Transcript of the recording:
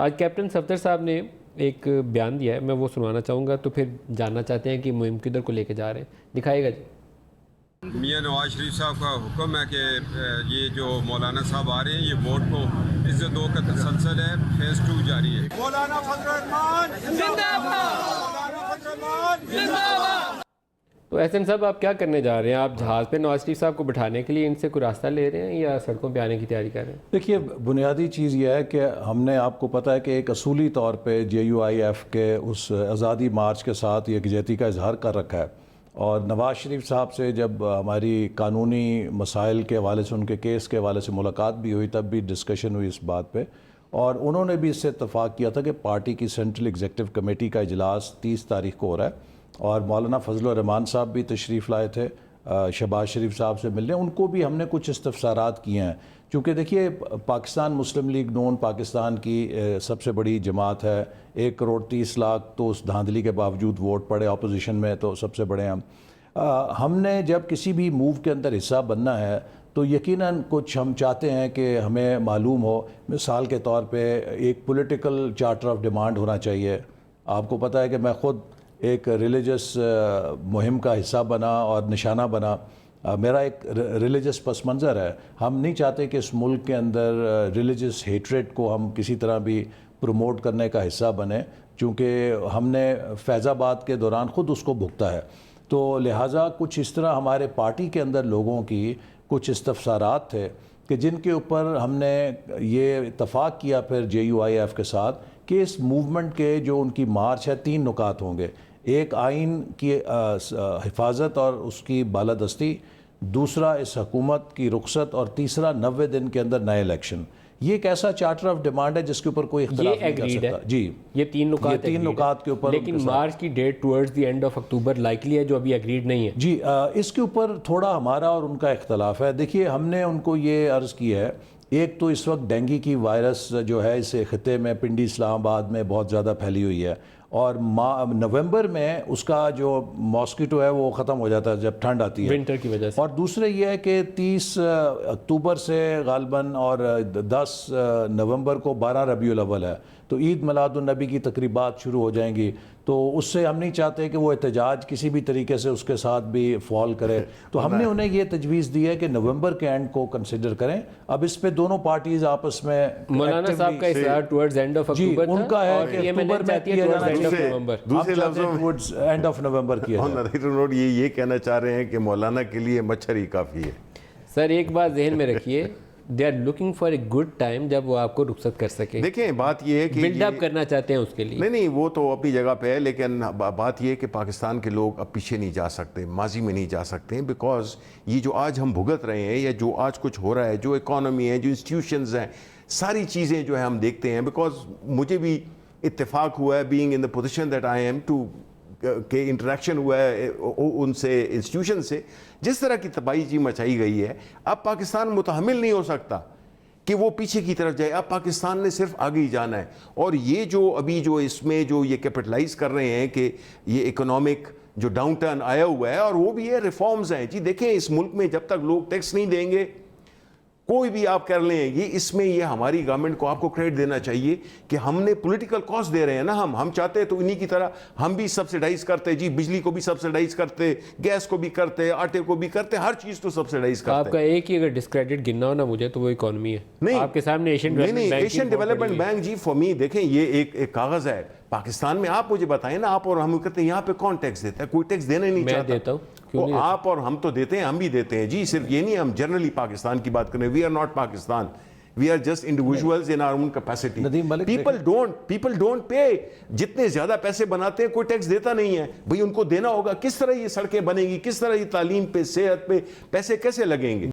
आज कैप्टन सफदर साहब ने एक बयान दिया है, मैं वो सुनवाना चाहूँगा, तो फिर जानना चाहते हैं कि मुहिम किधर को लेके जा रहे हैं। दिखाएगा जी। मियां नवाज शरीफ साहब का हुक्म है कि ये जो मौलाना साहब आ रहे हैं, ये वोट को इज्जत दो का तसलसल है, फेज़ 2 जारी है। मौलाना फजल रहमान जिंदाबाद, मौलाना फजल रहमान जिंदाबाद। तो एहसन साहब, आप क्या करने जा रहे हैं? आप जहाज़ पे नवाज शरीफ साहब को बिठाने के लिए इनसे कोई रास्ता ले रहे हैं या सड़कों पे आने की तैयारी कर रहे हैं? देखिए, बुनियादी चीज़ यह है कि हमने, आपको पता है कि एक असूली तौर पे JUIF के उस आज़ादी मार्च के साथ यकजहती का इजहार कर रखा है। और नवाज शरीफ साहब से जब हमारी कानूनी मसाइल के हवाले से, उनके केस के हवाले से मुलाकात भी हुई, तब भी डिस्कशन हुई इस बात पे, और उन्होंने भी इससे इत्तफाक़ किया था कि पार्टी की सेंट्रल एग्जीक्यूटिव कमेटी का इजलास 30 तारीख को हो रहा है और मौलाना फजल रहमान साहब भी तशरीफ़ लाए थे शहबाज शरीफ साहब से मिलने। उनको भी हमने कुछ इस्तफसारात किए हैं, क्योंकि देखिए, पाकिस्तान मुस्लिम लीग नून पाकिस्तान की सबसे बड़ी जमात है। 1 करोड़ 30 लाख तो उस धांधली के बावजूद वोट पड़े, अपोजिशन में तो सबसे बड़े हम। हमने जब किसी भी मूव के अंदर हिस्सा बनना है तो यकीनन कुछ हम चाहते हैं कि हमें मालूम हो। मिसाल के तौर पे एक पॉलिटिकल चार्टर ऑफ डिमांड होना चाहिए। आपको पता है कि मैं ख़ुद एक रिलीजियस मुहिम का हिस्सा बना और निशाना बना। मेरा एक रिलीजियस पस मंज़र है। हम नहीं चाहते कि इस मुल्क के अंदर रिलीजियस हेट्रेड को हम किसी तरह भी प्रमोट करने का हिस्सा बने, चूँकि हमने फैज़ाबाद के दौरान ख़ुद उसको भुगता है। तो लिहाजा कुछ इस तरह हमारे पार्टी के अंदर लोगों की कुछ इस्तफसारात थे कि जिनके ऊपर हमने ये इत्तफ़ाक़ किया फिर JUIF के साथ कि इस मूवमेंट के जो उनकी मार्च है, 3 नुकात होंगे। एक आइन की हिफाजत और उसकी बालादस्ती, दूसरा इस हुकूमत की रुखसत, और तीसरा 90 दिन के अंदर नए इलेक्शन। ये एक ऐसा चार्टर ऑफ डिमांड है जिसके ऊपर कोई इख्तिलाफ नहीं कर सकता। जी, ये 3 नुकात के ऊपर। लेकिन मार्च की date towards the end of October likely है, जो अभी एग्रीड नहीं है। जी, इसके ऊपर थोड़ा हमारा और उनका इख्तलाफ है। देखिए, हमने उनको ये अर्ज़ की है, एक तो इस वक्त डेंगू की वायरस जो है इस खिते में पिंडी इस्लामाबाद में बहुत ज़्यादा फैली हुई है, और नवंबर में उसका जो मॉस्किटो है वो ख़त्म हो जाता है जब ठंड आती है, विंटर की वजह से। और दूसरे ये है कि 30 अक्टूबर से गालबन और 10 नवंबर को 12 रबीउल अव्वल है, तो ईद मिलादुन्नबी की तकरीबात शुरू हो जाएंगी। तो उससे हम नहीं चाहते कि वो एहतजाज किसी भी तरीके से उसके साथ भी फॉल करे। तो हमने उन्हें ये तजवीज़ दी है कि नवंबर के एंड को कंसिडर करें। अब इस पे दोनों पार्टीज आपस में, मौलाना साहब का इसरार टुवर्ड्स एंड ऑफ अक्टूबर था, उनका है कि अक्टूबर में किया जाना चाहिए, दूसरे लफ्ज़ों में टुवर्ड्स एंड ऑफ नवंबर किया जाए। ये कहना चाह रहे हैं कि मौलाना के लिए मच्छर ही काफ़ी है। सर, एक बात जहन में रखिए, they are looking for a good time जब वो आपको रुखसत कर सके। देखें, बात ये है कि बिल्डअप करना चाहते हैं उसके लिए। नहीं, वो तो अपनी जगह पे है, लेकिन बात ये है कि पाकिस्तान के लोग अब पीछे नहीं जा सकते, माजी में नहीं जा सकते हैं, बिकॉज ये जो आज हम भुगत रहे हैं या जो आज कुछ हो रहा है, जो इकॉनमी है, जो इंस्टीट्यूशंस हैं, सारी चीज़ें जो है हम देखते हैं। बिकॉज मुझे भी इत्तेफाक हुआ है, being in the position that I am, two के इंटरेक्शन हुआ है उनसे, इंस्टीट्यूशन से, जिस तरह की तबाही जी मचाई गई है। अब पाकिस्तान मुतहमिल नहीं हो सकता कि वो पीछे की तरफ जाए। अब पाकिस्तान ने सिर्फ आगे ही जाना है। और ये जो अभी जो इसमें जो ये कैपिटलाइज कर रहे हैं कि ये इकोनॉमिक जो डाउन टर्न आया हुआ है, और वो भी ये रिफॉर्म्स हैं। जी देखें, इस मुल्क में जब तक लोग टैक्स नहीं देंगे, कोई भी आप कर लें, ये इसमें ये हमारी गवर्नमेंट को आपको क्रेडिट देना चाहिए कि हमने पॉलिटिकल कॉस्ट दे रहे हैं ना। हम चाहते हैं तो इन्हीं की तरह हम भी सब्सिडाइज करते, जी बिजली को भी सब्सिडाइज करते, गैस को भी करते, आटे को भी करते, हर चीज़ तो सब्सिडाइज करते। आपका एक ही अगर डिस्क्रेडिट गिनना हो ना मुझे, तो वो इकॉनमी है। नहीं, आपके सामने Asian development bank ji, for me देखें, ये एक कागज़ है पाकिस्तान में। आप मुझे बताएं ना, आप और हम कहते हैं यहाँ पे कौन टैक्स देता है? कोई टैक्स देना ही नहीं चाहता। मैं देता हूँ। तो आप और हम तो देते हैं, हम भी देते हैं जी। सिर्फ ये नहीं, हम जनरली पाकिस्तान की बात करें, we are not Pakistan, we are just individuals in our own capacity. People don't pay. जितने ज्यादा पैसे बनाते हैं, कोई टैक्स देता नहीं है। भाई उनको देना होगा। किस तरह ये सड़कें बनेंगी, किस तरह ये तालीम पे, सेहत पे पैसे कैसे लगेंगे?